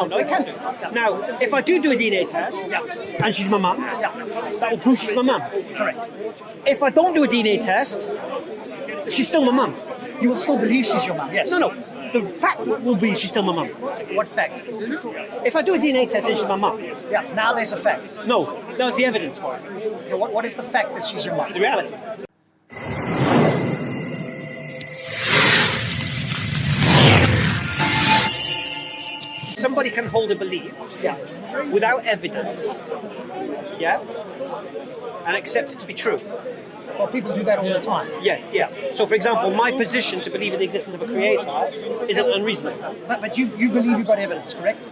No, it can do. Now, if I do a DNA test, and she's my mum, that will prove she's my mum. Correct. If I don't do a DNA test, she's still my mum. You will still believe she's your mum, yes. No. The fact will be she's still my mum. What fact? If I do a DNA test and she's my mum. Yeah, now there's a fact. No, that's the evidence for it. Okay, what is the fact that she's your mum? The reality. Somebody can hold a belief without evidence, and accept it to be true. Well, people do that all the time. Yeah. So, for example, my position to believe in the existence of a creator isn't unreasonable. But you believe you've got evidence, correct?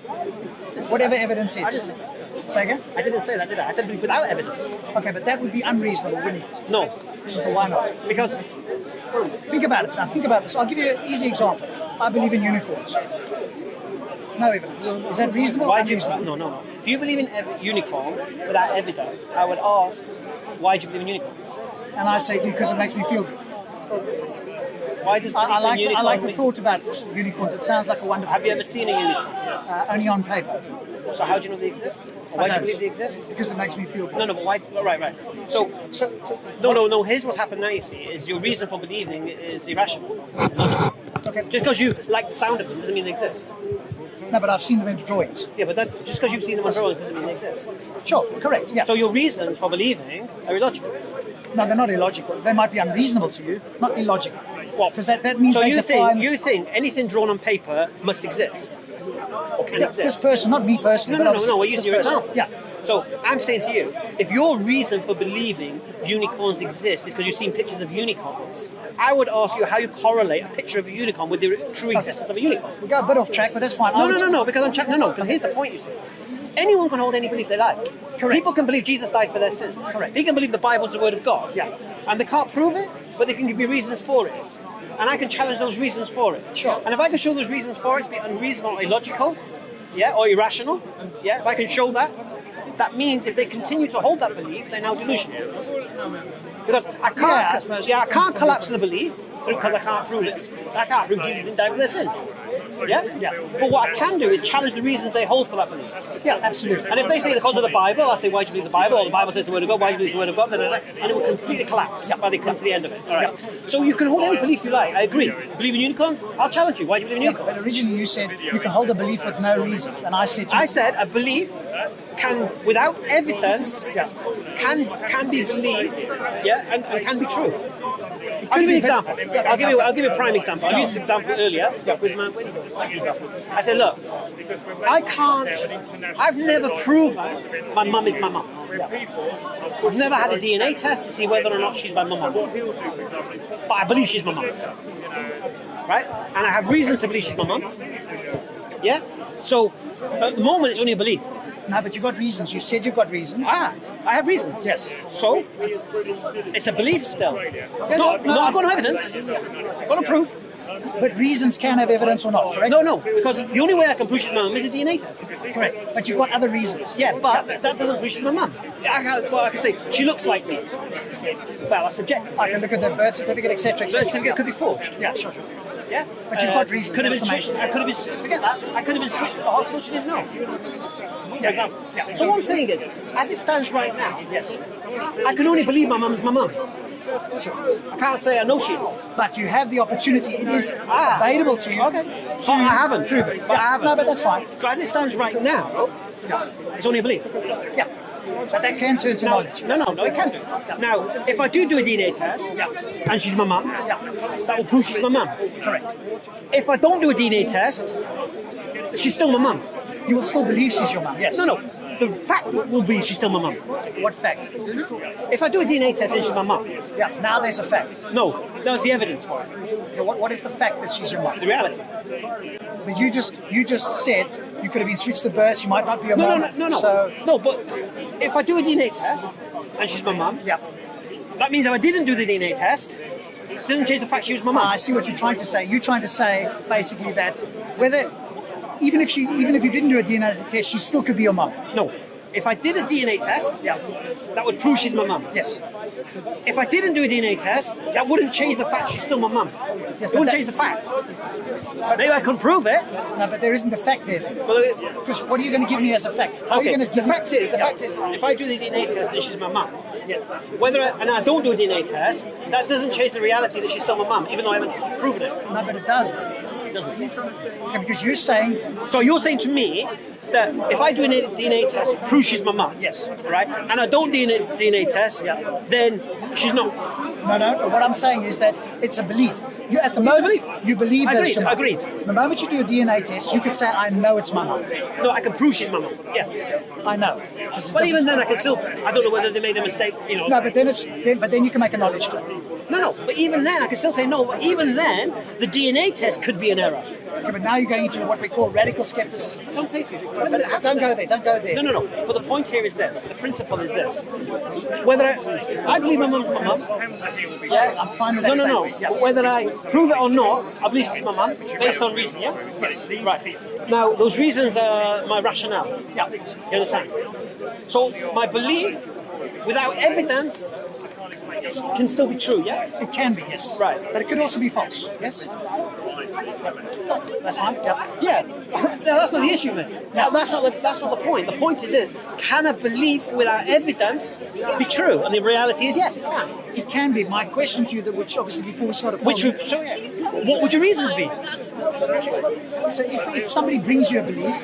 Whatever evidence is. I didn't say that. Say again? I didn't say that, did I? I said belief without evidence. Okay, but that would be unreasonable, wouldn't it? No. So why not? Because... Think about it. Now, think about this. I'll give you an easy example. I believe in unicorns. No evidence. Is that reasonable? Why do you... No. If you believe in unicorns without evidence, I would ask, why do you believe in unicorns? And I say to you, because it makes me feel good. Why does I like the thought about unicorns. It sounds like a wonderful Have you ever seen a unicorn? only on paper. So how do you know they exist? Or why do you believe they exist? Because it makes me feel good. No, but why? Oh, right. So no. Here's what's happened now. You see, is your reason for believing is irrational, logical. Okay. Just because you like the sound of them doesn't mean they exist. No, but I've seen them in drawings. Yeah, but just because you've seen them on drawings doesn't mean they exist. Sure, correct. Yeah. So your reasons for believing are illogical. No, they're not illogical. They might be unreasonable to you, not illogical. Well, because that means so they define... you think anything drawn on paper must exist? Or can exist? This person, not me personally. No. We're using your example. Yeah. So I'm saying to you, if your reason for believing unicorns exist is because you've seen pictures of unicorns, I would ask you how you correlate a picture of a unicorn with the true existence of a unicorn. We got a bit off track, but that's fine. No, because here's the point, you see. Anyone can hold any belief they like. Correct. People can believe Jesus died for their sins. Correct. They can believe the Bible's the word of God. Yeah. And they can't prove it, but they can give me reasons for it. And I can challenge those reasons for it. Sure. And if I can show those reasons for it to be unreasonable or illogical, or irrational, if I can show that, that means if they continue to hold that belief, they're now delusional. Because I can't collapse the belief because I can't prove it. I can't prove Jesus didn't die for their sins. Yeah? But what I can do is challenge the reasons they hold for that belief. Yeah, absolutely. And if they say because of the Bible, I say, why do you believe the Bible? Or the Bible says the word of God, why do you believe the word of God? And it will completely collapse by they come to the end of it. All right. So you can hold any belief you like. I agree. You believe in unicorns? I'll challenge you. Why do you believe in unicorns? But originally you said you can hold a belief with no reasons. And I said a belief can, without evidence, can be believed, and can be true. I'll give you an example. I'll give you a prime example. I used this example earlier with my wedding. I said, look, I've never proven my mum is my mum. I've never had a DNA test to see whether or not she's my mum. But I believe she's my mum. Right? And I have reasons to believe she's my mum. Yeah? So, at the moment, it's only a belief. No, but you've got reasons. You said you've got reasons. I have reasons. Yes. So, it's a belief still. I've got no evidence. I've got no proof. But reasons can have evidence or not, correct? No, because the only way I can prove she's my mum is a DNA test. Correct. But you've got other reasons. Yeah, but that doesn't prove she's my mum. I can say, she looks like me. Well, that's subjective. I can look at the birth certificate, etc. Birth certificate could be forged. Yeah, sure. Yeah? But you've got reasons. Could have been switched. Forget that. I could have been switched at the hospital, she didn't know. Yeah. So what I'm saying is, as it stands right now, yes, I can only believe my mum's my mum. I can't say I know she is. But you have the opportunity. It is available to you. Okay. So I haven't. Prove it. But I haven't. No, but that's fine. So as it stands right now, it's only a belief. Yeah. But that can turn to knowledge. No, it can do. Now, if I do a DNA test, and she's my mum, that will prove she's my mum. Correct. If I don't do a DNA test, she's still my mum. You will still believe she's your mum, yes. No. The fact will be she's still my mum. What fact? If I do a DNA test and she's my mum. Yeah, now there's a fact. No, that's the evidence for it. Okay, what is the fact that she's your mum? The reality. But you just said you could have been switched to birth, she might not be your mum. No. So... No, but if I do a DNA test and she's my mum, that means if I didn't do the DNA test, it doesn't change the fact she was my mum. I see what you're trying to say. You're trying to say basically that whether even if you didn't do a DNA test, she still could be your mum. No. If I did a DNA test, that would prove she's my mum. Yes. if I didn't do a DNA test, that wouldn't change the fact she's still my mum. Yes, It wouldn't change the fact. Maybe I couldn't prove it. No, but there isn't a fact there. Because what are you going to give me as a fact? How are you Okay. going to The fact is, if I do the DNA test, then she's my mum. And I don't do a DNA test, that doesn't change the reality that she's still my mum, even though I haven't proven it. No, but it does. It doesn't. Okay, because you're saying, So you're saying to me that if I do a DNA test, it proves she's my mum. Yes. Right? And I don't do a DNA test, then she's not. no. What I'm saying is that it's a belief. You at the moment belief. you believe that it's your mum. Agreed. The moment you do a DNA test, you could say, "I know it's my mum." No, I can prove she's my mum. Yes. I know. But even then, I can still. I don't know whether they made a mistake. No, but then you can make a knowledge claim. No. But even then, I can still say no. But even then, the DNA test could be an error. Okay, but now you're going into what we call radical skepticism. Some say to you. But don't go there. Don't go there. No. But the point here is this. The principle is this. Whether I believe my mum's my mum. Yeah, I'm fine with that. No. statement. Yeah. But whether I prove it or not, I believe she's my mum based on reason. Yeah. Yes. Right. Now, those reasons are my rationale. Yeah. You understand? So my belief, without evidence, can still be true. Yeah. It can be, yes. Right. But it could also be false. Yes. That's fine. Yeah. No, that's not the issue, man. Now, that's not the point. The point is this: can a belief without evidence be true? And the reality is yes, it can. It can be. My question to you, that which obviously before we started, What would your reasons be? So if somebody brings you a belief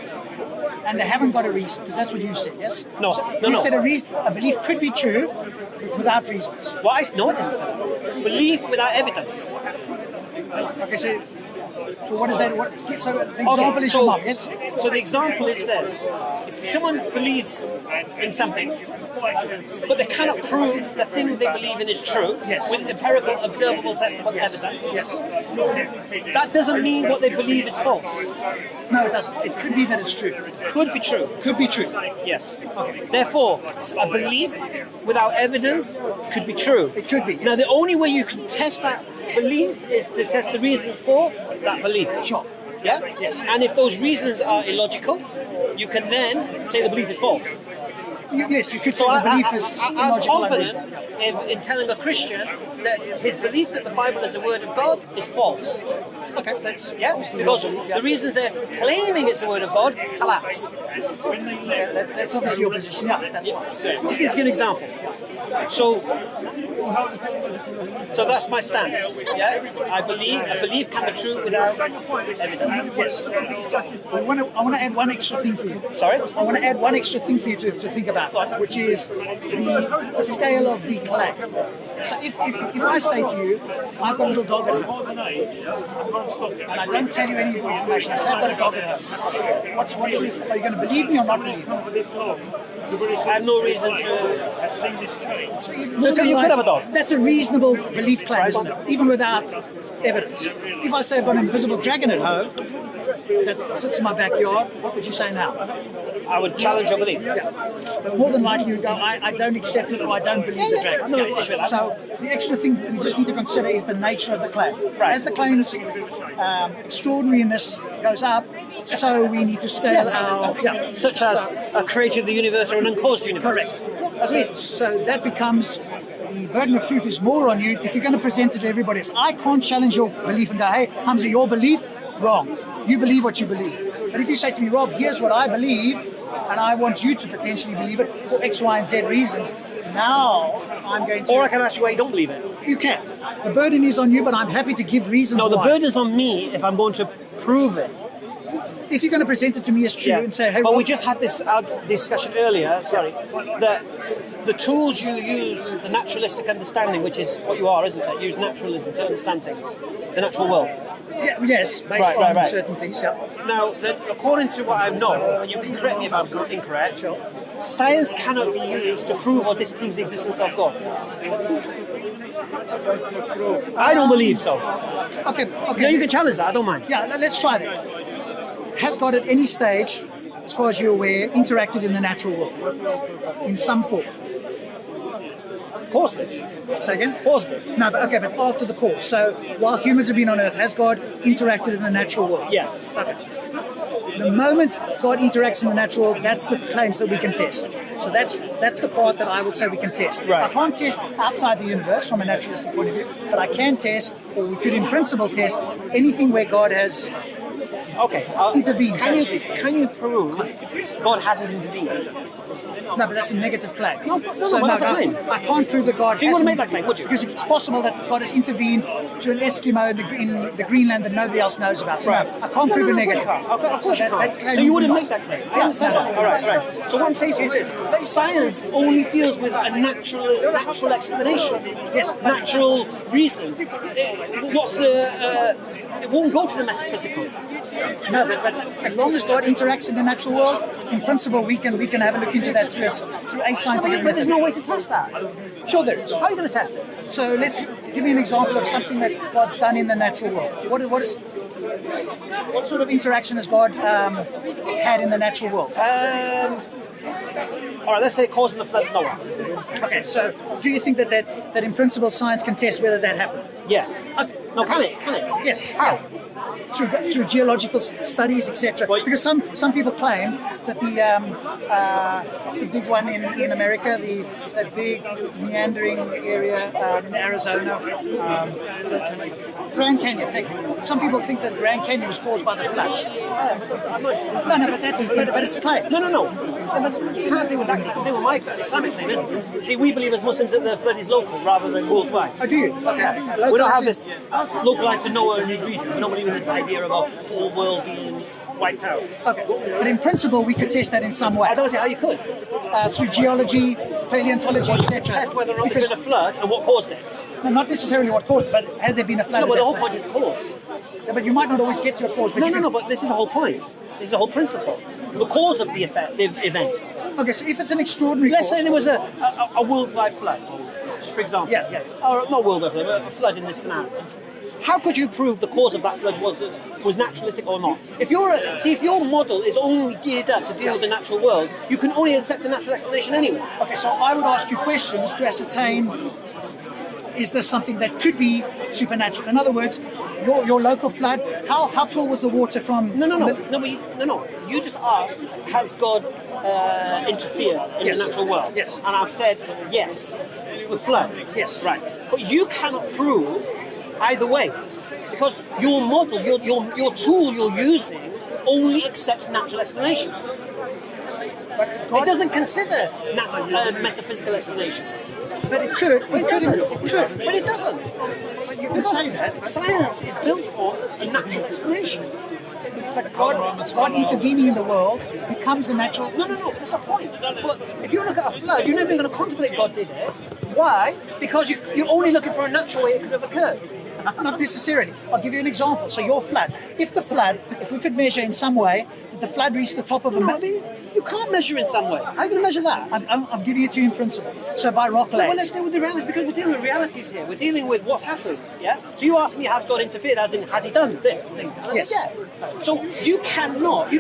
and they haven't got a reason, because that's what you said, yes? No, So no, you no. said a belief could be true without reasons. Well, I didn't say. Belief without evidence. Okay, so what is that? So the example is your mom, yes? So the example is this: if someone believes in something, but they cannot prove the thing they believe in is true, Yes. with empirical, observable, testable evidence, Yes. that doesn't mean what they believe is false. No, it doesn't. It could be that it's true. Could be true. Could be true. Yes. Therefore, a belief without evidence could be true. It could be, yes. Now, the only way you can test that belief is to test the reasons for that belief. Sure. Yeah? Yes. And if those reasons are illogical, you can then say the belief is false. Yes, you could say So the belief is I'm illogical and confident reasonable. in telling a Christian that his belief that the Bible is the Word of God is false. Okay, that's Because the reasons they're claiming it's the Word of God collapse. that's obviously your position. Yeah, that's fine. To give you an example. So that's my stance. Yeah, I believe can be true without evidence. Yes. I want to add one extra thing for you. Sorry? I want to add one extra thing for you to think about, which is the scale of the claim. So if I say to you, I've got a little dog at home, and I don't tell you any more information, I say I've got a dog at home, are you going to believe me or not believe me? I have no reason to. So you could have a dog. That's a reasonable belief claim, isn't it? Even without evidence. If I say I've got an invisible dragon at home that sits in my backyard, what would you say now? I would challenge your belief. Yeah. But more than likely you go, I don't accept it or I don't believe the dragon. No issue with that. So the extra thing we just need to consider is the nature of the claim. Right. As the claim's extraordinariness goes up, so we need to scale our... Yeah. Such as a creator of the universe or an uncaused universe. Correct. So that becomes... The burden of proof is more on you if you're going to present it to everybody else. I can't challenge your belief and go, hey, Hamza, your belief, wrong. You believe what you believe. But if you say to me, Rob, here's what I believe, and I want you to potentially believe it for X, Y, and Z reasons, now I'm going to... Or I can ask you why you don't believe it. You can. The burden is on you, but I'm happy to give reasons No, the why. burden is on me if I'm going to prove it. If you're going to present it to me as true and say, hey, but Rob, we just had this discussion earlier, that the tools you use, the naturalistic understanding, which is what you are, isn't it? You use naturalism to understand things, the natural world. yes, based on certain things, yeah. Now, according to what I know, and you can correct me if I'm incorrect, science cannot be used to prove or disprove the existence of God. I don't believe so. Okay. Yeah, you can challenge that, I don't mind. Yeah, let's try that. Has God at any stage, as far as you're aware, interacted in the natural world? In some form? Of course they do. Say again? Of course they do. No, but after the course. So while humans have been on Earth, has God interacted in the natural world? Yes. Okay. The moment God interacts in the natural world, that's the claims that we can test. So that's the part that I would say we can test. Right. I can't test outside the universe from a naturalistic point of view, but I can test, or we could in principle test, anything where God has intervened, so to speak. Can you prove God hasn't intervened? No, but that's a negative claim. No, that's a claim. I can't prove that God You hasn't wouldn't make that claim, would you? Because it's possible that God has intervened to an Eskimo in the Greenland that nobody else knows about. So Right. no, I can't prove a negative. Of course you can't. claim So you wouldn't would make not. that claim. I understand that. All right. So what I'm saying to you is this: science only deals with a natural explanation. Yes, Natural reasons. It won't go to the metaphysical. No, but as long as God interacts in the natural world, in principle, we can have a look into that through a scientific But method. there's no way to test that. Sure there is. How are you going to test it? So let's give me an example of something that God's done in the natural world. What sort of interaction has God had in the natural world? All right, let's say causing the flood of Noah. Okay, so do you think that in principle science can test whether that happened? Yeah. Okay. No, can it? Yes. How? Through geological studies, etc. Well, Because some people claim that the what's the big one in America, that big meandering area in Arizona, Grand Canyon. Some people think that Grand Canyon was caused by the floods. But it's a claim. No. But you can't deal with that. You can deal with my Islamic claim, isn't it? See, we believe as Muslims that the flood is local rather than worldwide. Oh, do you? Okay. We don't have this localized to Noah and his region. We don't believe in this idea of a whole world being wiped out. Okay. But in principle, we could test that in some way. I don't see how you could. Through geology, paleontology, etc. Test whether or not there's been a flood and what caused it. No, not necessarily what caused it, but has there been a flood? No, but the whole at point that is cause. stage? Yeah, but you might not always get to a cause. But No, but this is the whole point. This is the whole principle. The cause of the event. Okay, so if it's an extraordinary Let's cause, say there was a worldwide flood, just for example. Yeah. Or not worldwide flood, but a flood in this scenario. How could you prove the cause of that flood was naturalistic or not? If your model is only geared up to deal with the natural world, you can only accept a natural explanation anyway. Okay, so I would ask you questions to ascertain, is this something that could be supernatural? In other words, your local flood, how tall was the water from... No. You just asked, has God interfered in the natural world? Yes. And I've said, yes, the flood. Yes. Right. But you cannot prove either way. Because your model, your tool you're using only accepts natural explanations. But It doesn't consider metaphysical explanations. But it could. It could, but it doesn't. But you can say that. Science is built on a natural explanation. But God intervening in the world becomes a natural... No, that's the point. But if you look at a flood, you're never going to contemplate God did it. Why? Because you're only looking for a natural way it could have occurred. Not necessarily. I'll give you an example. So your flood. If we could measure in some way that the flood reached the top of a mountain... You can't measure in some way. How are you going to measure that? I'm giving it to you in principle. So by rock Well, layers. let's deal with the realities, because we're dealing with realities here. We're dealing with what's happened, yeah? So you ask me, has God interfered, as in, has he done this thing? And I Yes. said yes. So you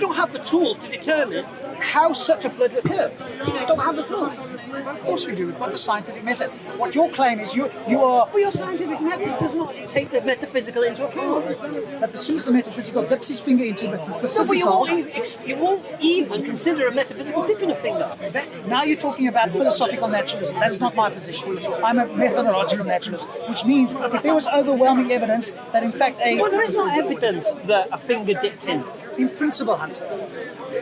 don't have the tools to determine how such a flood occurred. You don't have the tools. Of course we do. We've got the scientific method. What your claim is, you are... Well, your scientific method does not take the metaphysical into account. But as soon as the metaphysical dips his finger into the No, but physical... you won't even consider a metaphysical dip in a finger. Now you're talking about philosophical naturalism. That's not my position. I'm a methodological naturalist, which means if there was overwhelming evidence that in fact Well, there is no evidence that a finger dipped in. in principle, Hansen,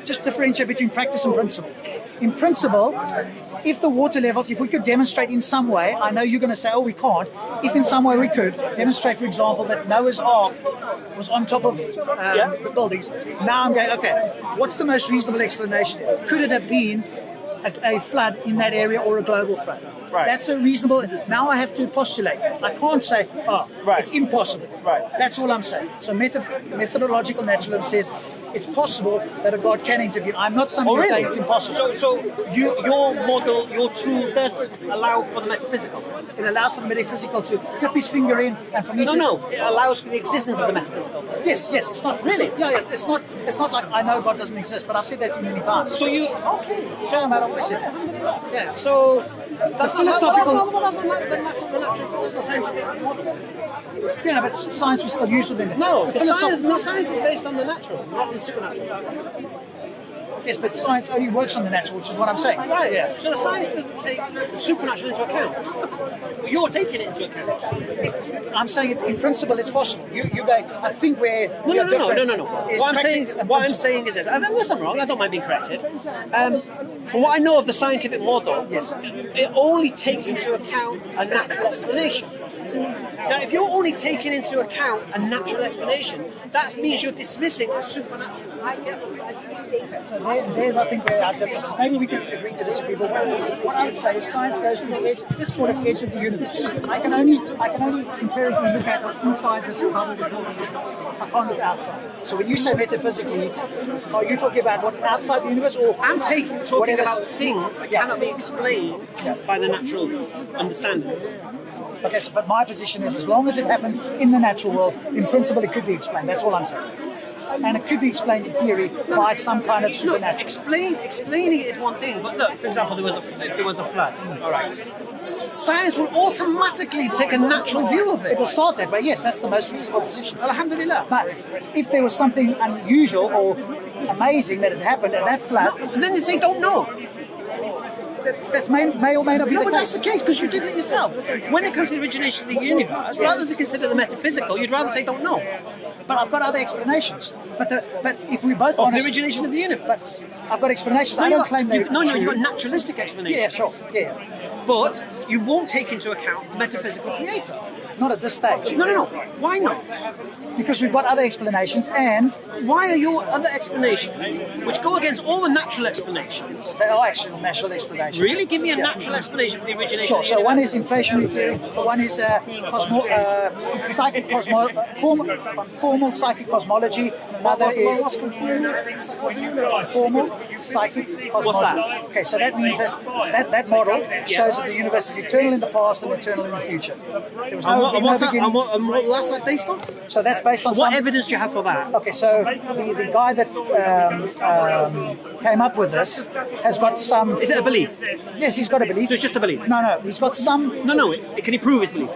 just differentiate between practice and principle. In principle, if the water levels, if we could demonstrate in some way, I know you're going to say, oh, we can't. If in some way we could demonstrate, for example, that Noah's Ark was on top of the buildings, now I'm going, okay, what's the most reasonable explanation? Could it have been a flood in that area or a global flood? Right. That's a reasonable... Now I have to postulate. I can't say, it's impossible. Right. That's all I'm saying. So methodological naturalism says it's possible that a God can intervene. I'm not somebody who's saying it's impossible. So your model, your tool doesn't allow for the metaphysical? It allows for the metaphysical to tip his finger in and for me to... No, it allows for the existence of the metaphysical. Yes, it's not... Really? Yeah, it's not like I know God doesn't exist, but I've said that to you many times. So you... Okay. So I've always said that. Yeah. So... The philosophical... That's not the scientific model. Yeah, no, but science was still used within it. No, The science is based on the natural, not on the supernatural. Yes, but science only works on the natural, which is what I'm saying. Right, yeah. So the science doesn't take the supernatural into account. But you're taking it into account. I'm saying it's in principle it's possible. You go. I think we're No. different. What I'm saying is this. Unless I'm wrong, I don't mind being corrected. From what I know of the scientific model, Yes. it only takes into account a natural explanation. Now, if you're only taking into account a natural explanation, that means you're dismissing supernatural. So there's, I think, where our difference. Maybe we could agree to disagree, but what I would say is science goes to the edge. Let's call it the edge of the universe. I can only empirically look at what's inside this bubble. I can't look outside. So when you say metaphysically, are you talking about what's outside the universe, or I'm talking about things that cannot be explained by the natural understandings. Okay, so, but my position is, as long as it happens in the natural world, in principle, it could be explained. That's all I'm saying. And it could be explained in theory by some kind of supernatural. Explaining it is one thing, but look, for example, if there was a flood, all right, science will automatically take a natural view of it. It will start that way, yes, that's the most reasonable position. Alhamdulillah. But if there was something unusual or amazing that had happened at that flood, and then they say, don't know. that may or may not be the But case. that's the case because you did it yourself. When it comes to the origination of the universe, rather than consider the metaphysical, you'd rather say don't know. But I've got other explanations. But if we both Of honest, the origination of the universe. I've got explanations. I don't claim they're true. you've got naturalistic explanations. Yeah, sure. Yeah. But you won't take into account metaphysical creator. Not at this stage. No. Why not? Because we've got other explanations, and Why are your other explanations, which go against all the natural explanations, they are actual natural explanations. really give me a natural explanation for the origination Sure. of the So one universe? is inflationary theory, one is formal psychic cosmology, another is What's conformal? formal psychic cosmology. What's that? Okay, so that means that model shows that the universe is eternal in the past and eternal in the future. There was And what's that? beginning. And what's that based on? So that's based on What some. evidence do you have for that? Okay, so the guy that came up with this has got some. Is it a belief? Yes, he's got a belief. So it's just a belief? No, he's got some No. Can he prove his belief?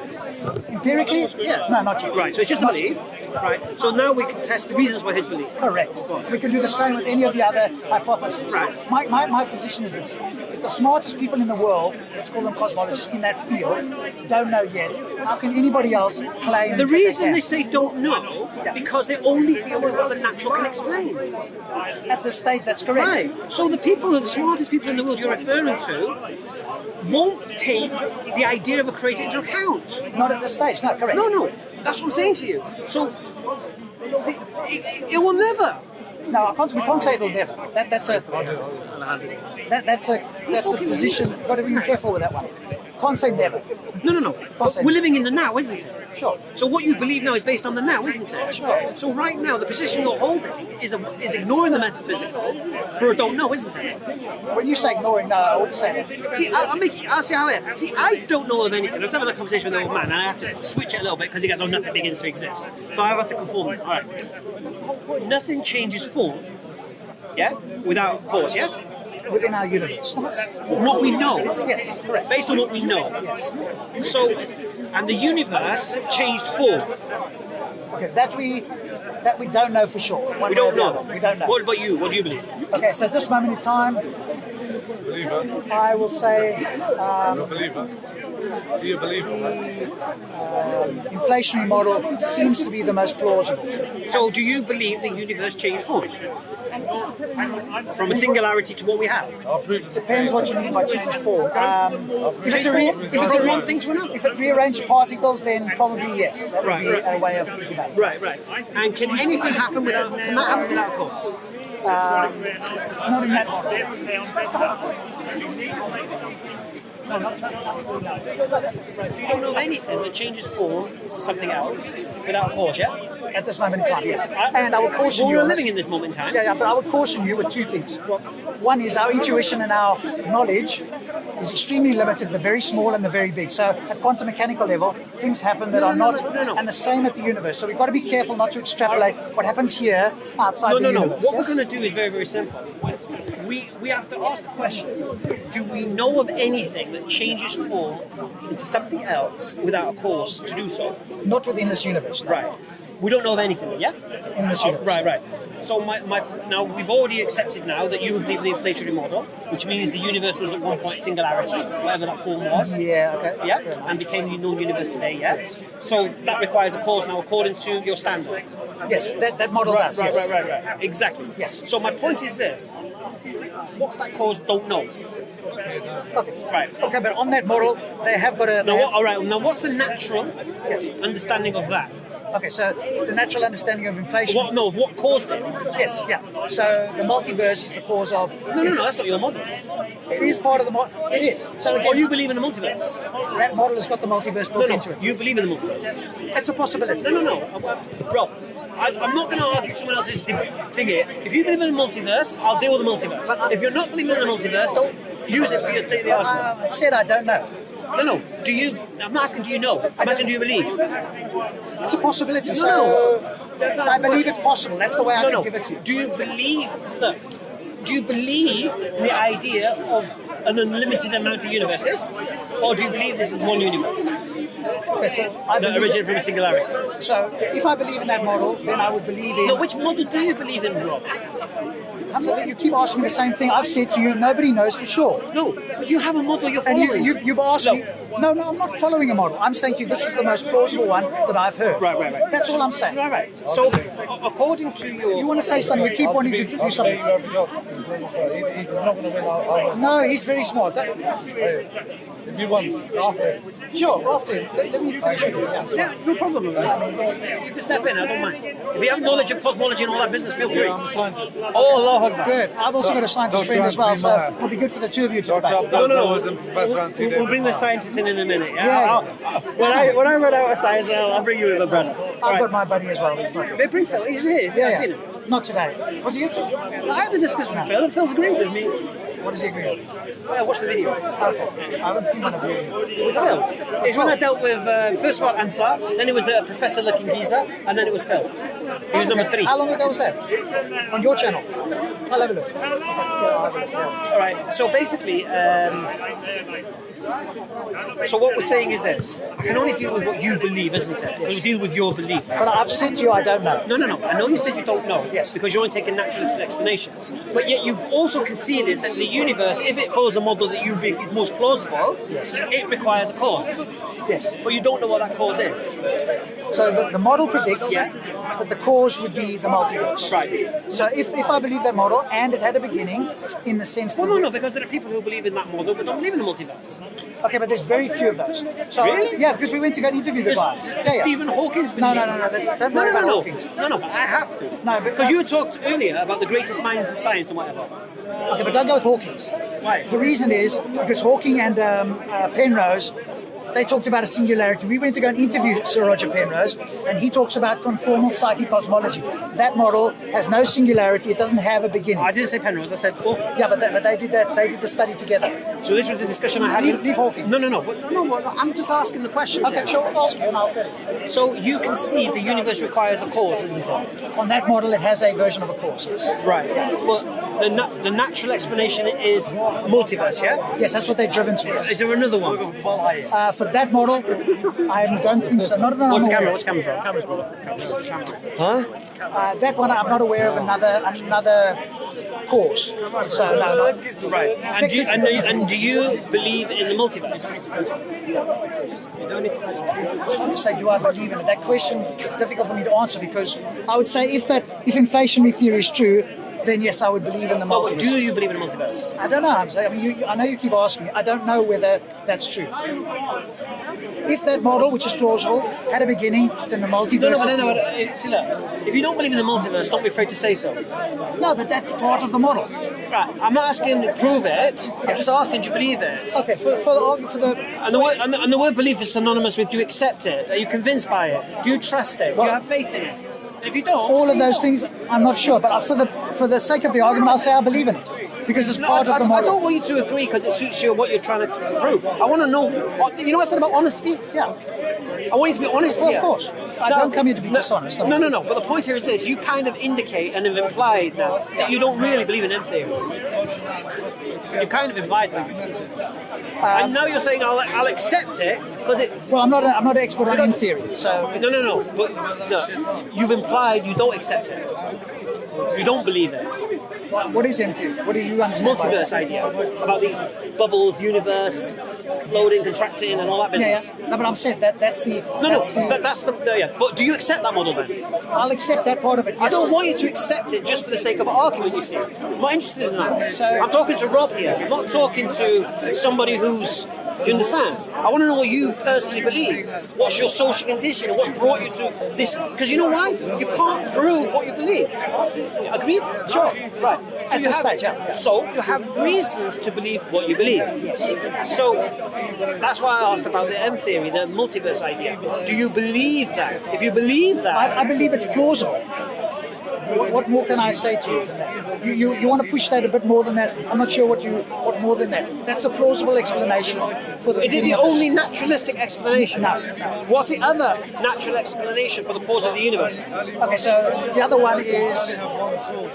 empirically. Yeah. No, not yet. Right. So it's just a Not belief. yet. Right. So now we can test the reasons for his belief. Correct. We can do the same with any of the other hypotheses. Right. My position is this: if the smartest people in the world, let's call them cosmologists in that field, don't know yet, how can anybody else claim? The that reason can? they say don't know, because they only deal with what the natural can explain. At this stage, that's correct. Right. So the smartest people in the world you're referring to, won't take the idea of a creator into account. Not at this stage. No, correct. No. That's what I'm saying to you. So it will never. No, we can't say it'll never. That's a position. You've got to be careful with that one. Can't say never. No. We're living in the now, isn't it? Sure. So what you believe now is based on the now, isn't it? Sure. So right now, the position you're holding is ignoring the metaphysical for a don't know, isn't it? When you say ignoring, no, I wouldn't say that. See, I'll see how I am. See, I don't know of anything. I was having a conversation with an old man, and I had to switch it a little bit because he goes, "Oh, nothing begins to exist." So I have to conform. All right. Nothing changes form. Yeah. Without cause. Yes. Within our universe. What we know. Yes, correct. Based on what we know. Yes. So, and the universe changed form. Okay, that we don't know for sure. We don't know. We don't know. What about you? What do you believe? Okay, so at this moment in time, Believer? I will say You're a believer? Are you a believer? inflationary model seems to be the most plausible. So, do you believe the universe changed form? From a singularity to what we have? Depends what you mean by change form. If it's From one thing to another? if it rearranged particles, then probably yes. That would be Right. a way of thinking about it. Right. And can anything happen without? Can that happen without cause? Not in that model. No, not Right. So you don't know of anything that changes form to something else without cause, yeah? at this moment in time, yes. And I would caution Well, you. we're on this. living in this moment in time. Yeah, but I would caution you with two things. One is our intuition and our knowledge is extremely limited, the very small and the very big. So at quantum mechanical level, things happen that are not, and the same at the universe. So we've got to be careful not to extrapolate what happens here outside the universe. What we're going to do is very, very simple. We have to ask the question, do we know of anything that changes form into something else without a cause to do so? Not within this universe. No. Right. We don't know of anything, yeah? In this universe. Right. So now we've already accepted now that you believe the inflationary model, which means the universe was at one point singularity, whatever that form was. Yeah, okay. Yeah, and became the known universe today, yeah? So that requires a cause now according to your standard. Yes, that model does. Right. Exactly. Yes. So my point is this. What's that cause? Don't know. Okay. Right. Okay, but on that model, they have got a... Now what's the natural understanding of that? Okay, so the natural understanding of inflation... What caused it? Yes, yeah. So the multiverse is the cause of... No, that's not your model. It is part of the model. It is. So again, Or you believe in the multiverse? that model has got the multiverse built into it. You believe in the multiverse? It's a possibility. No. Bro, I'm not going to argue someone else's thing here. If you believe in the multiverse, I'll deal with the multiverse. If you're not believing in the multiverse, don't use it for your state of the argument. I said I don't know. No. Do you? I'm not asking do you know. I'm asking do you believe? It's a possibility. That's not I believe it's possible. That's the way I can give it to you. Do you believe in the idea of an unlimited amount of universes, or do you believe this is one universe Okay, so I that believe originated from a singularity? So if I believe in that model, then I would believe in... No, which model do you believe in, Rob? Hamza, you keep asking me the same thing. I've said to you, nobody knows for sure. No, but you have a model you're And following. you've asked me... No, I'm not following a model. I'm saying to you, this is the most plausible one that I've heard. Right. That's all I'm saying. Right. So, according to your... You want to say something, you keep wanting to do something. He's not going to win. I'll win. No, he's very smart. If you won, after. Sure, after. Let me finish with you. Yeah, no problem with that. You can step in, I don't mind. If you have knowledge of cosmology and all that business, feel free. I'm a scientist. Oh, Allah Akbar. Good. I've also got a scientist friend as well, so it'll be good for the two of you to debate. We'll We'll bring the scientists in a minute. Yeah. When I run out of science, I'll bring you in, my brother. I've got my buddy as well. He's not here. They bring Phil. He's here. I've seen him. Not today. Was he here too? I had a discussion with Phil, and Phil's agreeing with me. What does he agree with? Well, watch the video. Okay. I haven't seen one of you. With Phil. It's when I dealt with, first of all, Ansar, then it was the professor looking geezer, and then it was Phil. He was number 3. How long ago was that? On your channel? I'll have a look. All right. So basically, so what we're saying is this: I can only deal with what you believe, isn't it? We'll deal with your belief. But I've said to you, I don't know. No. I know you said you don't know. Yes. Because you're only taking naturalistic explanations. But yet you've also conceded that the universe, if it follows a model that you think is most plausible, Yes. it requires a cause. Yes. But you don't know what that cause is. So the model predicts Yeah. that the cause would be the multiverse. Right. So if I believe that model and it had a beginning in the sense that... Well, no, because there are people who believe in that model but don't believe in the multiverse. Okay, but there's very few of those. So, Really? Yeah, because we went to go and interview the guy. Does Stephen Hawking's believe? No. Don't worry about Hawking's. No, but I have to. No, because you talked earlier about the greatest minds of science and whatever. Okay, but don't go with Hawking's. Why? The reason is because Hawking and Penrose, they talked about a singularity. We went to go and interview Sir Roger Penrose, and he talks about conformal psychocosmology. That model has no singularity. It doesn't have a beginning. I didn't say Penrose. I said Hawking. Yeah, but they did that. They did the study together. So this was a discussion I had. Leave Hawking. No. I'm just asking the questions. Okay, here. sure. I'll ask you, and I'll tell you. So you can see the universe requires a cause, isn't it? On that model, it has a version of a cause. Yes. Right. But the natural explanation is multiverse. Yeah. Yes, that's what they're driven to. Yes. Is there another one? For that model, I don't think so. Not that I'm aware of. What's camera? Huh? That one, I'm not aware of another cause. So no. Right. And do you believe in the multiverse? It's hard to say, do I believe in it? That question is difficult for me to answer because I would say if inflationary theory is true, then yes, I would believe in the But multiverse. do you believe in the multiverse? I don't know, Hamza. I mean, I know you keep asking me. I don't know whether that's true. If that model, which is plausible, had a beginning, then the multiverse. No. See, look, if you don't believe in the multiverse, don't be afraid to say so. No, but that's part of the model. Right. I'm not asking to prove it. I'm just asking, do you believe it? Okay, for the And the word belief is synonymous with do you accept it? Are you convinced by it? Do you trust it? Do you have faith in it? If you don't, all of those things, I'm not sure. But for the sake of the argument, I'll say I believe in it because it's part of the model. I don't want you to agree because it suits you what you're trying to prove. I want to know. You know what I said about honesty? Yeah. I want you to be honest here. Of course. I don't come here to be dishonest. No. But the point here is this: you kind of indicate and have implied now that you don't really believe in M theory. You kind of implied that. And now you're saying I'll accept it because it. Well, I'm not an expert on M theory, so. No. But no, you've implied you don't accept it. You don't believe it. What is M theory? What do you understand? Multiverse idea about these bubbles, universe, exploding, contracting, and all that business. Yeah. No, but I'm saying that's the. That's the. Yeah. But do you accept that model then? I'll accept that part of it. Yes. I don't want you to accept it just for the sake of argument. You see, I'm not interested in that. So, I'm talking to Rob here. I'm not talking to somebody who's. Do you understand? I want to know what you personally believe. What's your social condition and what's brought you to this? Because you know why? You can't prove what you believe. Agreed? Sure. Right. So At this stage, yeah. So you have reasons to believe what you believe. Yes. So that's why I asked about the M theory, the multiverse idea. Do you believe that? If you believe that, I believe it's plausible. What more can I say to you than that? You want to push that a bit more than that? I'm not sure what more than that. That's a plausible explanation for the. Is it the only naturalistic explanation? No. What's the other natural explanation for the cause of the universe? Okay, so the other one is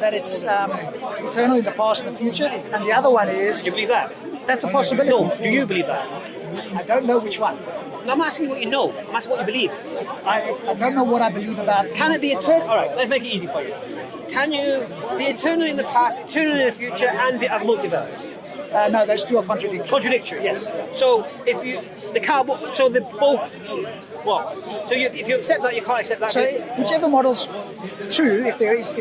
that it's eternal in the past and the future, and the other one is. Do you believe that? That's a possibility. No. Do you believe that? I don't know which one. No, I'm asking what you know. I'm asking what you believe. I don't know what I believe about. Can it be eternal? All right, let's make it easy for you. Can you be eternal in the past, eternal in the future, and be a multiverse? No, those two are contradictory. Contradictory, yes. So if you so they're both what? So if you accept that, you can't accept that. So whichever model's true, if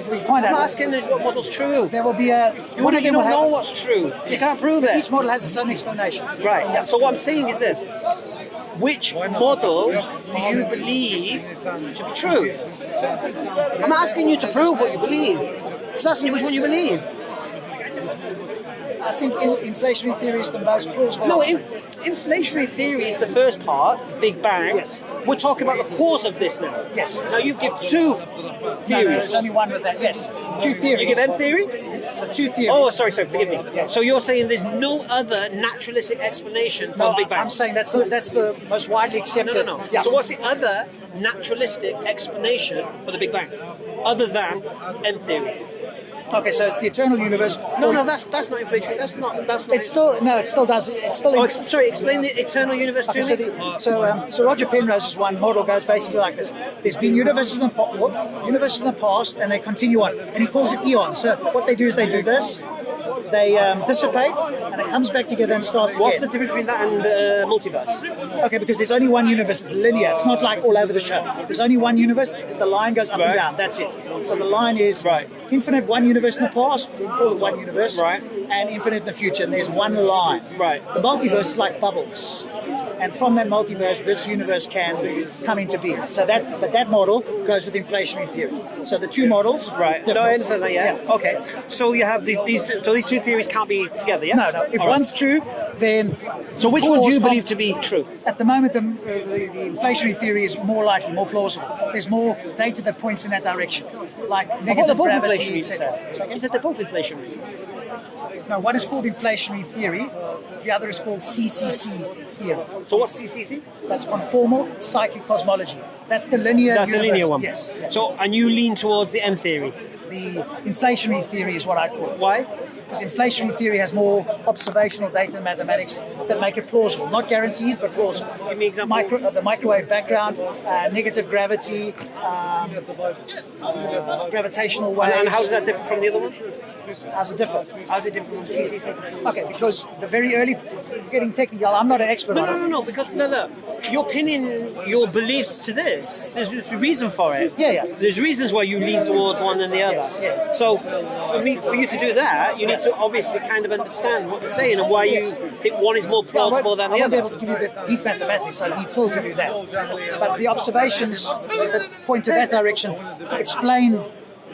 we find out. I'm asking what model's true. There will be a. You don't know what's true. You can't prove it. Each model has its own explanation. Right. Yeah. So what I'm saying is this. Which model do you believe to be true? I'm asking you to prove what you believe. I'm just asking you which one you believe. I think inflationary theory is the most plausible. No, inflationary theory is the first part, Big Bang. Yes. We're talking about the cause of this now. Yes. Now you give two theories. No, there's only one with that. Yes. Two theories. You give M theory? So two theories. Oh, sorry, forgive me. Yeah. So you're saying there's no other naturalistic explanation for the Big Bang? I'm saying that's the most widely accepted. No. Yeah. So what's the other naturalistic explanation for the Big Bang, other than M theory? Okay, so it's the eternal universe. No, that's not inflation. That's not. It still does. It's still. Sorry, explain the eternal universe to me. So Roger Penrose's one model goes basically like this: there's been universes in the past, and they continue on, and he calls it eons. So what they do is they do this. They dissipate, and it comes back together and starts What's again. the difference between that and multiverse? Okay, because there's only one universe. It's linear. It's not like all over the show. There's only one universe. The line goes up and down. That's it. So the line is infinite one universe in the past. We call it one universe. Right. And infinite in the future. And there's one line. Right. The multiverse is like bubbles. And from that multiverse, this universe can come into being. So that model goes with inflationary theory. So the two models, right? No, I understand that. Yeah. Okay. So you have these two theories can't be together. Yeah. No. If one's true, then. So which one do you believe to be true? At the moment, the inflationary theory is more likely, more plausible. There's more data that points in that direction, like negative gravity, etc. You said they're both inflationary. No, one is called inflationary theory. The other is called CCC theory. So what's CCC? That's conformal psychic cosmology. That's the linear. That's universe. the linear one. Yes. So and you lean towards the M theory. The inflationary theory is what I call it. Why? Because inflationary theory has more observational data and mathematics that make it plausible. Not guaranteed, but plausible. Give me an example. The microwave background, negative gravity, gravitational waves. And how does that differ from the other one? How's it different? How's it different from CCC? Okay, because the very early, getting technical, I'm not an expert on it. No, because you're pinning your beliefs to this. There's a reason for it. Yeah. There's reasons why you lean towards one than the other. Yes. So for you to do that, you need to obviously kind of understand what they're saying and why you think one is more plausible than the I won't other. be able to give you the deep mathematics. I need Phil to do that. But the observations that point to that direction explain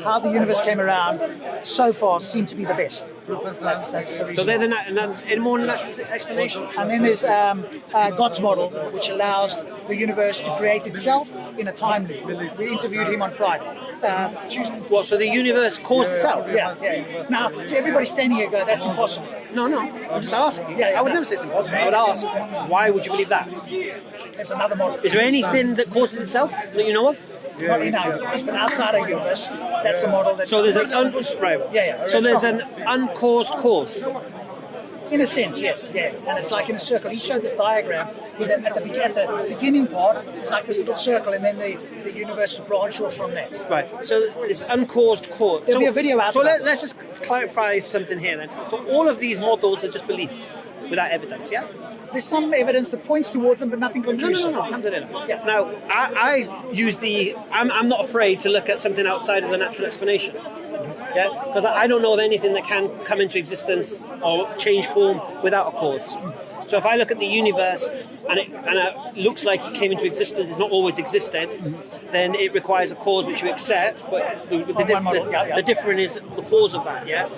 how the universe came around so far seem to be the best. That's the reason. So they're any more natural explanations? And then there's God's model, which allows the universe to create itself in a time loop. We interviewed him on Friday. Tuesday. What? So the universe caused itself? Yeah. Now, to everybody standing here, go, that's impossible. No. I'm just asking. Yeah, I would no. never say it's impossible. I would ask, why would you believe that? There's another model. Is there anything that causes itself that you know of? Not in our universe, but outside our universe, that's a model that. So there's right. Yeah. So there's an uncaused cause. In a sense, yes, yeah. And it's like in a circle. He showed this diagram with at the beginning part, it's like this little circle, and then the universe will branch off from that. Right. So it's uncaused cause. There'll be a video out. So let's just clarify something here then. So all of these models are just beliefs without evidence, yeah? There's some evidence that points towards them, but nothing conclusive. No. Alhamdulillah. Yeah. Now, I use I'm not afraid to look at something outside of the natural explanation. Yeah, because I don't know of anything that can come into existence or change form without a cause. So if I look at the universe and it looks like it came into existence, it's not always existed, then it requires a cause which you accept, but the difference is the cause of that, yeah?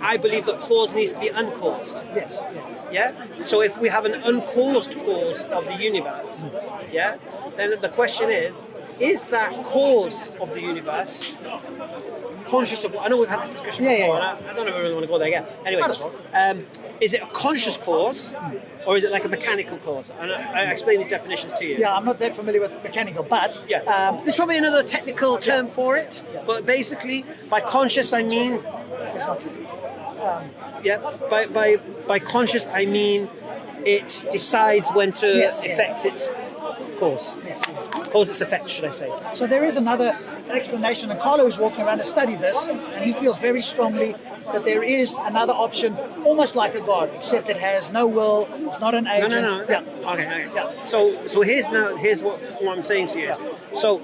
I believe that cause needs to be uncaused. Yes. Yeah? So if we have an uncaused cause of the universe, yeah, then the question is that cause of the universe conscious of? I know we've had this discussion before, and I don't know if I really want to go there again. Anyway, is it a conscious cause, or is it like a mechanical cause? And I explain these definitions to you. Yeah, I'm not that familiar with mechanical, but there's probably another technical term for it. But basically, by conscious I mean, by conscious I mean it decides when to affect its cause. Yes. Cause its effect, should I say? So there is another explanation, and Carlo is walking around to study this, and he feels very strongly that there is another option, almost like a God, except it has no will, it's not an agent. No. Yeah. Okay. Yeah. So here's what I'm saying to you is, so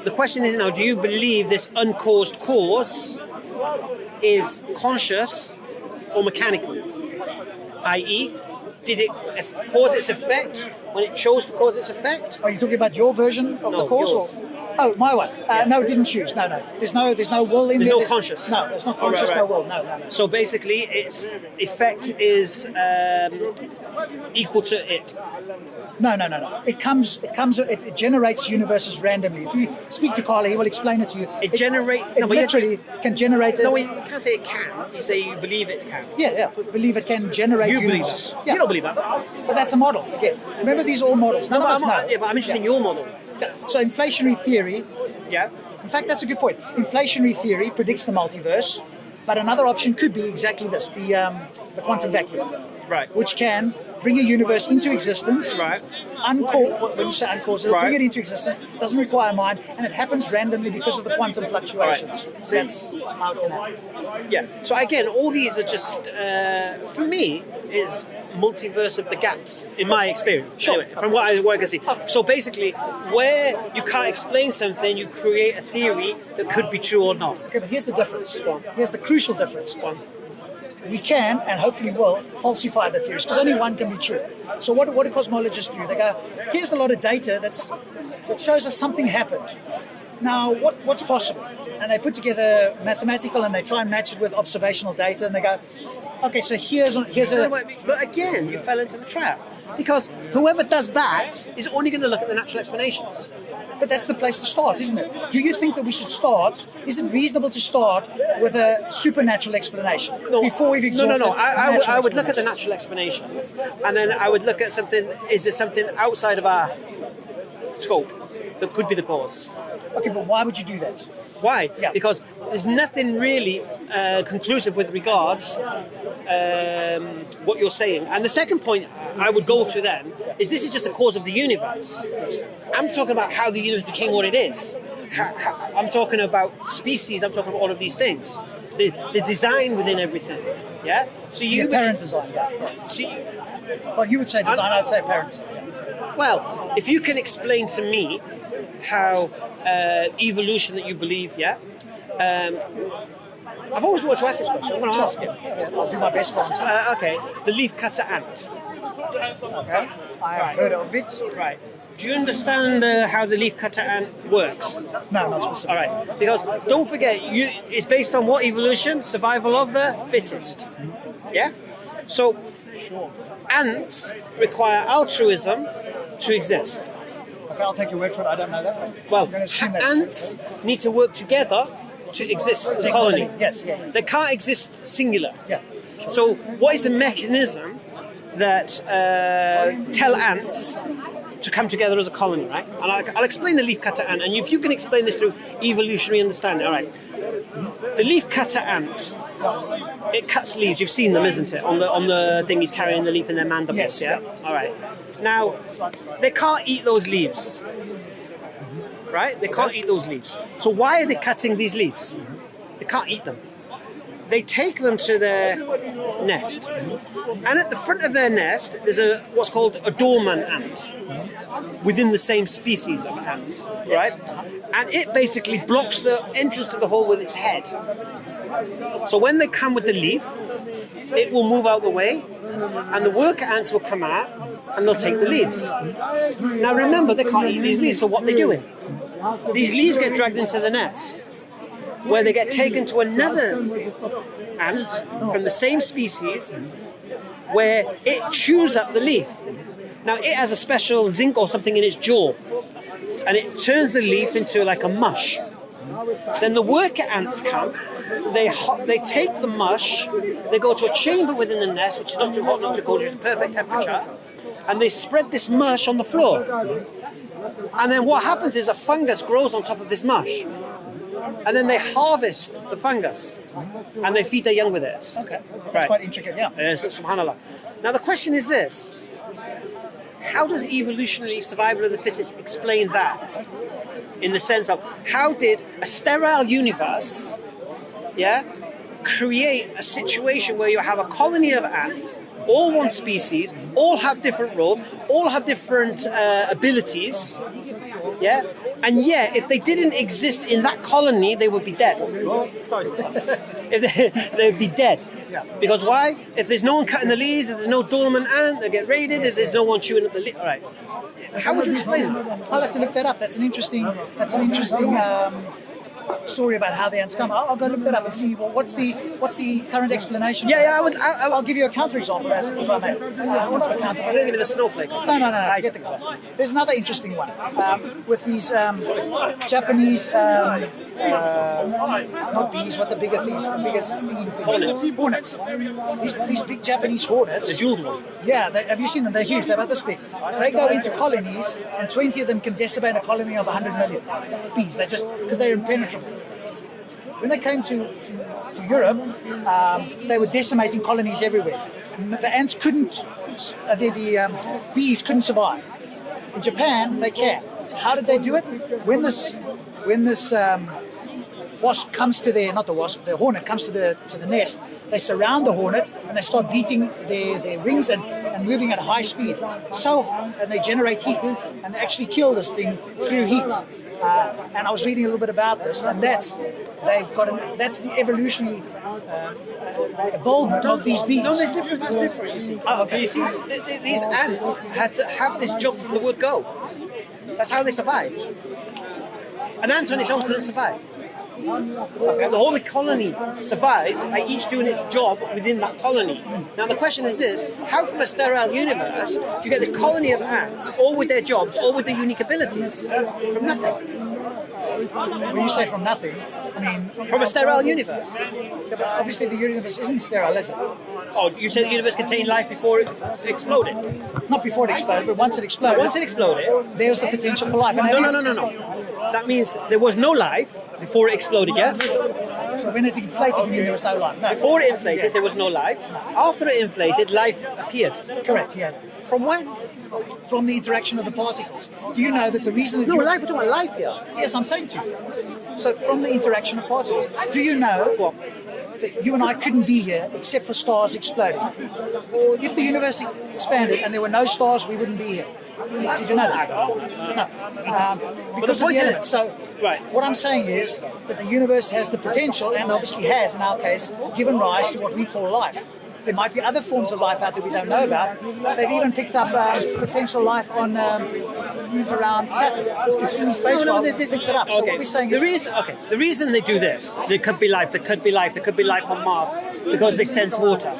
the question is now, do you believe this uncaused cause is conscious or mechanical? I.e., did it cause its effect when it chose to cause its effect? Are you talking about your version of the cause? Yours. Oh, my one. No, it didn't choose. No. There's no will in there. There's no conscious. No, it's not conscious. Right. No will. No. So basically, its effect is equal to it. No. It generates universes randomly. If you speak to Carla, he will explain it to you. It literally can generate. No, you can't say it can. You say you believe it can. Yeah. Believe it can generate universes. Believe that. You don't believe that. But that's a model. Again, remember these are all models. None of us know. Yeah, but I'm interested in your model. So inflationary theory. Yeah. In fact, that's a good point. Inflationary theory predicts the multiverse, but another option could be exactly this: the quantum vacuum, right? Which can bring a universe into existence, right? When you say uncaused, it'll bring it into existence. Doesn't require mind, and it happens randomly because of the quantum fluctuations. Right. So that's how it can happen. Yeah. So again, all these are just for me is multiverse of the gaps in my experience. Sure. Anyway, from what I can see. So basically, where you can't explain something, you create a theory that could be true or not. Okay, but here's the difference. Here's the crucial difference. We can, and hopefully will, falsify the theories, because only one can be true. So what do cosmologists do? They go, here's a lot of data that shows us something happened. Now, what's possible? And they put together mathematical, and they try and match it with observational data, and they go, okay, so here's a... But again, you fell into the trap. Because whoever does that is only going to look at the natural explanations. But that's the place to start, isn't it? Do you think that we should start? Is it reasonable to start with a supernatural explanation before we've exhausted? No. I would look at the natural explanations, and then I would look at something. Is there something outside of our scope that could be the cause? Okay, but why would you do that? Why? Yeah. Because there's nothing really conclusive with regards what you're saying. And the second point I would go to then is this is just the cause of the universe. I'm talking about how the universe became what it is. I'm talking about species. I'm talking about all of these things. The design within everything. Yeah. So the apparent design. Yeah. So well, you would say design. I'd say apparent design. Yeah. Well, if you can explain to me how evolution that you believe, I've always wanted to ask this question. I'm going to ask it. Yeah, I'll do my best to answer. Okay. The leaf-cutter ant. Okay. I've heard of it. Right. Do you understand how the leaf-cutter ant works? No, not specific. All right. Because don't forget, it's based on what evolution? Survival of the fittest. Yeah? So, ants require altruism to exist. Okay, I'll take your word for it. I don't know that. Well, I'm going to assume that's ants need to work together to exist as a colony. Yes, yeah. They can't exist singular. Yeah. So what is the mechanism that tell ants to come together as a colony, right? And I'll explain the leafcutter ant, and if you can explain this through evolutionary understanding, all right. The leafcutter ant, it cuts leaves. You've seen them, isn't it? On the thing, he's carrying the leaf in their mandibles. Yes. Yeah. All right. Now, they can't eat those leaves, right? They can't eat those leaves. So why are they cutting these leaves? They can't eat them. They take them to their nest, and at the front of their nest, there's what's called a dormant ant within the same species of ants, right? And it basically blocks the entrance to the hole with its head. So when they come with the leaf, it will move out the way, and the worker ants will come out, and they'll take the leaves. Now remember, they can't eat these leaves, so what are they doing? These leaves get dragged into the nest, where they get taken to another ant from the same species, where it chews up the leaf. Now it has a special zinc or something in its jaw, and it turns the leaf into like a mush. Then the worker ants come, they take the mush, they go to a chamber within the nest, which is not too hot, not too cold, it's perfect temperature, and they spread this mush on the floor. And then what happens is a fungus grows on top of this mush. And then they harvest the fungus, and they feed their young with it. Okay, that's quite intricate, yeah. Subhanallah. Now the question is this: how does evolutionary survival of the fittest explain that? In the sense of, how did a sterile universe, create a situation where you have a colony of ants, all one species, all have different roles, all have different abilities, and yet, if they didn't exist in that colony, they would be dead. Sorry, they would be dead. Yeah. Because why? If there's no one cutting the leaves, if there's no dormant ant, they get raided. If there's no one chewing up the leaves, all right. How would you explain that? I'll have to look that up. That's an interesting story about how the ants come. I'll go look that up and see what's the current explanation. I'll give you a counterexample, if I may. Well, not a counter, but Give me the snowflake. No. Forget the guy. There's another interesting one with these Japanese, not bees, what the bigger things, the biggest stinging things. Hornets. These big Japanese hornets. The jeweled one. Yeah, have you seen them? They're huge. They're about this big. They go into colonies, and 20 of them can decimate a colony of 100 million bees. They just because they're impenetrable. When they came to Europe, they were decimating colonies everywhere. The ants couldn't, the bees couldn't survive. In Japan, they can. How did they do it? When this wasp comes to the hornet comes to the nest, they surround the hornet and they start beating their wings and moving at high speed. And they generate heat and they actually kill this thing through heat. And I was reading a little bit about this, and that's the evolutionary evolvement of these bees. No, that's different. You see. Okay. You see, these ants had to have this job from the word go. That's how they survived. An ant on its own couldn't survive. Okay. The whole colony survives by each doing its job within that colony. Now the question is this: how from a sterile universe do you get this colony of ants, all with their jobs, all with their unique abilities, from nothing? When you say from nothing, I mean from a sterile universe. Yeah, but obviously the universe isn't sterile, is it? Oh, you say the universe contained life before it exploded? Not before it exploded, but once it exploded. Once it exploded, there's the potential for life. No. That means there was no life before it exploded, yes? So when it inflated, you mean there was no life? No. Before it inflated, there was no life. After it inflated, life appeared. Correct, yeah. From when? From the interaction of the particles. Do you know that the reason that life, we're talking about life here. Yes, I'm saying to you. So from the interaction of particles. Do you know that you and I couldn't be here except for stars exploding? If the universe expanded and there were no stars, we wouldn't be here. Did you know that? No. Because of the elements. So what I'm saying is that the universe has the potential, and obviously has, in our case, given rise to what we call life. There might be other forms of life out there we don't know about. They've even picked up potential life on moons around Saturn. This Cassini spacecraft picked it up. So what we're saying is... The reason they do this, there could be life on Mars, because they sense water.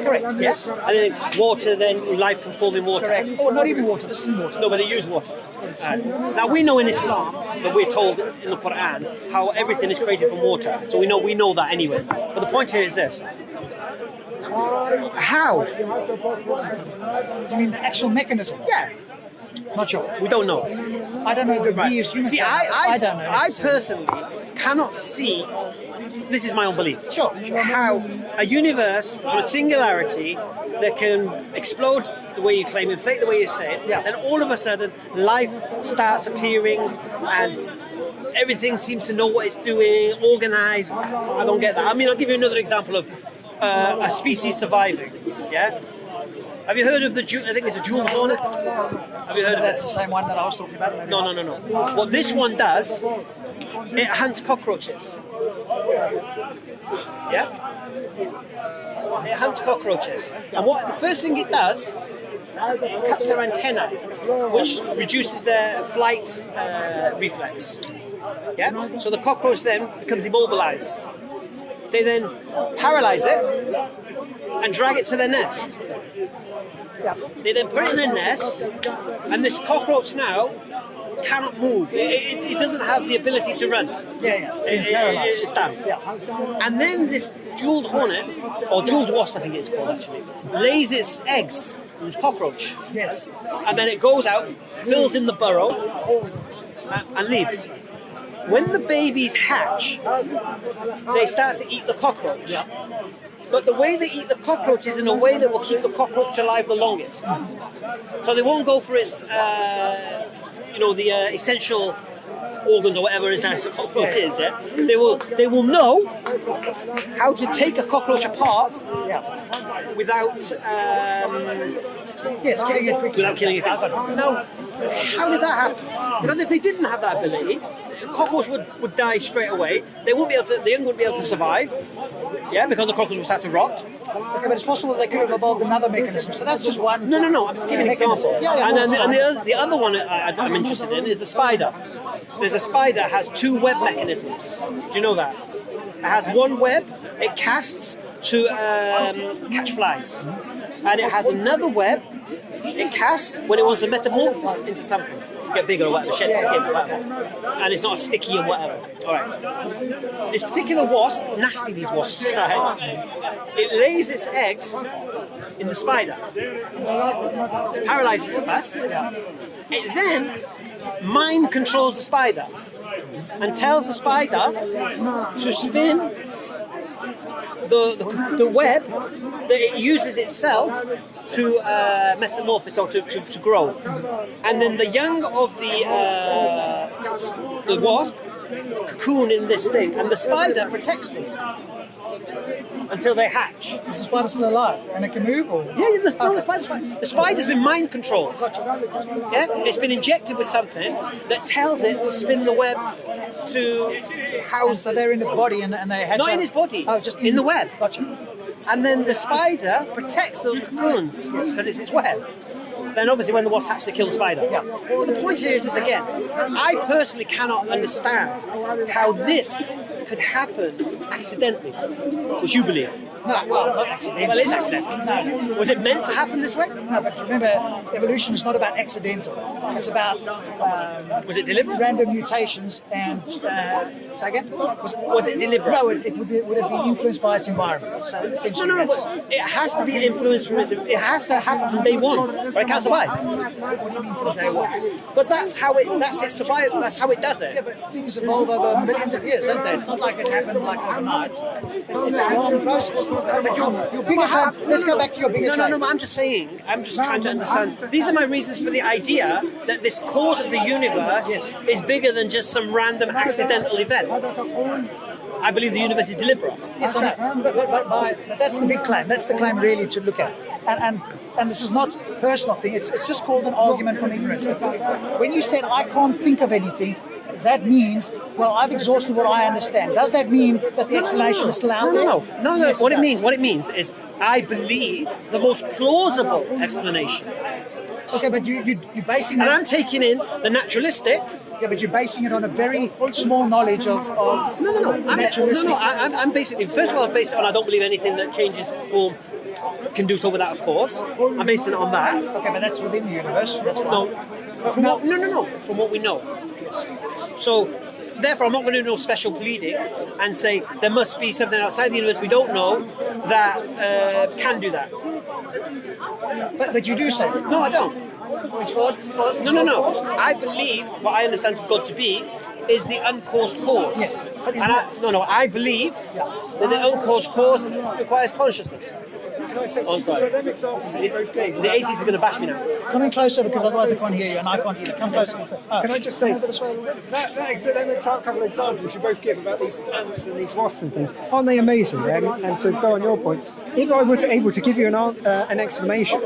Correct, yes. And then water, then life can form in water. Correct. Or not even water, this isn't water. No, but they use water. Now we know in Islam that we're told in the Quran how everything is created from water. So we know that anyway. But the point here is this. How? You mean the actual mechanism? Yeah. Not sure. We don't know. I don't know the we as humans. See, I don't know. I personally cannot see, this is my own belief, Sure. how a universe from a singularity that can explode the way you claim, inflate the way you say it, Yeah. then all of a sudden life starts appearing and everything seems to know what it's doing, organized. I don't get that. I mean, I'll give you another example of a species surviving. Yeah. Have you heard of I think it's a jewel hornet? Have you heard of That's that? the same one that I was talking about. Maybe No. What this one does, it hunts cockroaches. Yeah? It hunts cockroaches. And what the first thing it does, it cuts their antenna, which reduces their flight reflex. Yeah? So the cockroach then becomes immobilized. They then paralyze it and drag it to their nest. Yeah. They then put it in their nest, and this cockroach now cannot move. It doesn't have the ability to run. Yeah. It's paralyzed. It's done. Yeah. And then this jeweled hornet, or jeweled wasp I think it's called actually, lays its eggs in this cockroach. Yes. And then it goes out, fills in the burrow, and leaves. When the babies hatch, they start to eat the cockroach. Yeah. But the way they eat the cockroach is in a way that will keep the cockroach alive the longest. So they won't go for its, the essential organs or whatever it is that the cockroach is. Yeah? They will know how to take a cockroach apart without Killing it quickly. without killing it. Now, how did that happen? Because if they didn't have that ability, the cockroach would die straight away. They wouldn't be able to. The young wouldn't be able to survive. Yeah, because the cockroach would start to rot. Okay, but it's possible they could have evolved another mechanism. So that's just one. No. I'm just giving an example. Yeah, and then the other one I'm interested in is the spider. There's a spider that has two web mechanisms. Do you know that? It has one web. It casts to catch flies, and it has another web. It casts when it wants to metamorphose into something, get bigger or whatever, shed its skin or whatever, and it's not sticky and whatever. All right. This particular wasp, nasty these wasps, right? It lays its eggs in the spider. It paralyzes it first. It then mind controls the spider and tells the spider to spin the web that it uses itself to metamorphose or to grow. And then the young of the wasp cocoon in this thing, and the spider protects them until they hatch. Is the spider still alive and it can move? Or? Yeah, the spider's fine. The spider's been mind controlled. Yeah, it's been injected with something that tells it to spin the web to house. So they're in its body and they hatch. Not out. in its body. Oh, just in the web. Gotcha. And then the spider protects those cocoons because it's its web. Then obviously when the wasp hatch, they kill the spider. Yeah. But the point here is this again. I personally cannot understand how this could happen accidentally, which you believe. No, well, not accidental. Well, it is accidental. No. Was it meant to happen this way? No, but remember, evolution is not about accidental. It's about Was it deliberate? random mutations and. Say again? Was it deliberate? No, it would have been influenced by its environment. So essentially, No, that's- but it has to be influenced from it has to happen from day one, or it can't survive. What do you mean from day one? Because that's its survival, that's how it does Yeah, it. but things evolve over millions of years, don't they? It's not like it happened like overnight. It's a long process. But your bigger claim, let's go back to your bigger claim. No, but I'm just saying, I'm just trying to understand. These are my reasons for the idea that this cause of the universe is bigger than just some random accidental event. I believe the universe is deliberate. Yes, I know. But that's the big claim. That's the claim really to look at. And this is not a personal thing. It's just called an argument from ignorance. When you said, I can't think of anything, that means, well, I've exhausted what I understand. Does that mean that the explanation is still out there? No. Yes, What does. it means is I believe the most plausible explanation. Okay, but you're basing And that. I'm taking in the naturalistic. Yeah, but you're basing it on a very small knowledge of No. naturalistic. I'm basically, first of all, I've based it on I don't believe anything that changes its form can do so without a cause. I'm basing it on that. Okay, but that's within the universe. That's why. No. From what we know. So, therefore, I'm not going to do no special pleading and say there must be something outside the universe we don't know that can do that. But you do say that. No, I don't. It's God. No. I believe what I understand God to be is the uncaused cause. Yes. I believe that the uncaused cause requires consciousness. Can I say, Oh, sorry. so them examples you both gave. The atheist is going to bash me now. Come in closer because otherwise I can't hear you and I can't either. Come closer. Can I just say, them couple of examples you both give about these ants and these wasps and things, aren't they amazing? And to go on your point, if I was able to give you an explanation,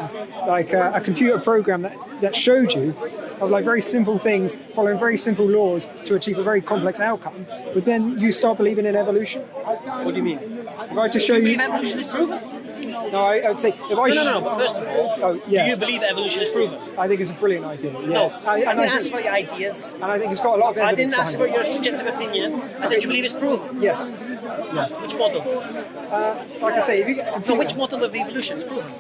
like a computer program that showed you of like very simple things, following very simple laws to achieve a very complex outcome, would then you start believing in evolution? What do you mean? If I to show Do you you, believe evolution is proven? no, I would say if I No, but first of all, do you believe evolution is proven? I think it's a brilliant idea. Yeah. No, I didn't think- ask about your ideas. And I think it's got a lot of I evidence. didn't ask behind about your subjective opinion. I said, do you believe it's proven? it. Yes. Yes. Which model? Like I say, if you get a No, computer, which model of evolution is proven?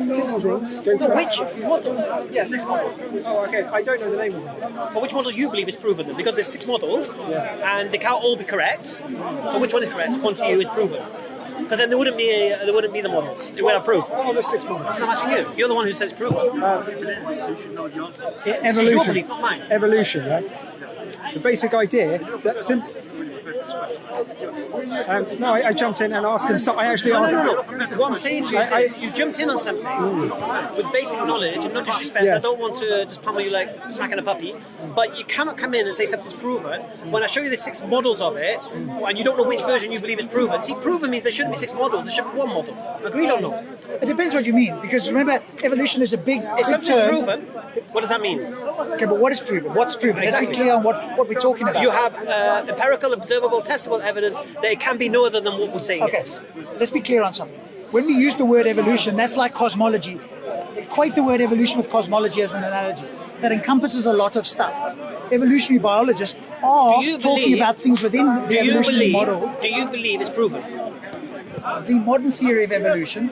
simple things. Go No, for which model? Yes. Oh, okay. I don't know the name of them. Well, which model you believe is proven then? Because there's 6 models, and they can't all be correct. So which one is correct? According to you, is proven. Because then there wouldn't be the models. It would have proof. Oh, there's 6 models. I'm asking you. You're the one who says it's proven. Evolution. This is your belief, not mine. Evolution, right? The basic idea that simple. No, I jumped in and asked him. So I actually asked. No. What I'm saying to you is you jumped in on something with basic knowledge and no disrespect. Yes. I don't want to just pummel you like smacking a puppy, but you cannot come in and say something's proven when I show you the 6 models of it and you don't know which version you believe is proven. See, proven means there shouldn't be 6 models, there should be 1 model. Agreed or not? It depends what you mean, because remember, evolution is a big If something's term. proven, what does that mean? Okay, but what is proven? What's proven? Let's be clear on what we're talking about. You have empirical, observable, testable evidence that it can be no other than what we're saying. Okay, let's be clear on something. When we use the word evolution, that's like cosmology. Equate the word evolution with cosmology as an analogy. That encompasses a lot of stuff. Evolutionary biologists are talking about things within the evolutionary model. Do you believe it's proven? The modern theory of evolution